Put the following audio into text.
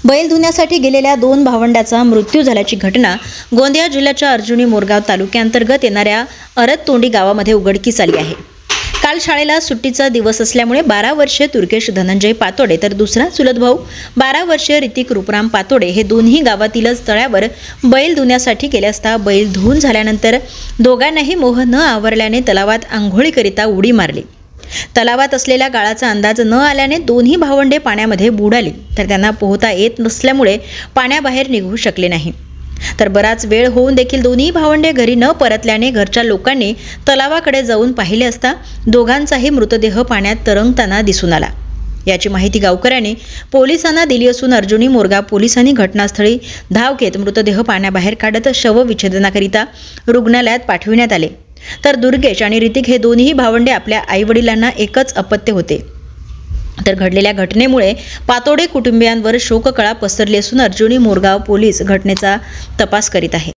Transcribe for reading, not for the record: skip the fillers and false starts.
बैल धुण्यासाठी गेलेल्या दोन भावंडाचा मृत्यू झाल्याची घटना गोंदिया जिल्ह्याच्या अर्जुनी मोरगाव तालुक्यांतर्गत येणाऱ्या अरदतोंडी गावामध्ये उघडकीस आली आहे। काल शाळेला सुट्टीचा दिवस असल्यामुळे 12 वर्षीय तुर्केश धनंजय पातोडे तर दुसरा चुलत भाऊ 12 वर्षीय ऋतिक रूपराम पातोडे हे दोन्ही गावातीलच तळ्यावर बैल धुण्यासाठी गेले असता बैल धुवून झाल्यानंतर दोघांनाही मोह न आवरल्याने तलावात आंघोळीकरिता उडी मारली। तलावात असलेल्या गाळाचा अंदाज न आल्याने दोन्ही भावंडे पाण्यामध्ये बुडाली, तर त्यांना पोहता येत नसल्यामुळे पाण्याबाहेर निघू शकले नाही। तर बराच वेळ होऊन देखील दोन्ही भावंडे घरी न परतल्याने घरच्या लोकांनी तलावाकडे जाऊन पाहिले असता दोघांचाही मृतदेह पाण्यात तरंगताना दिसून आला। याची माहिती गावकऱ्यांनी पोलिसांना दिली असून अर्जुनी मोरगाव पोलिसांनी घटनास्थळी धाव घेत मृतदेह पाण्याबाहेर काढत शवविच्छेदनाकरिता रुग्णालयात पाठविण्यात आले। तर दुर्गेश आणि ऋतिक हे दोन्ही भावंडे आपल्या आईवडिलांना एकच अपत्य होते। तर घडलेल्या घटनेमुळे पातोडे कुटुंबियांवर शोककळा पसरली असून अर्जुनी मोरगाव पोलीस घटनेचा तपास करीत आहेत।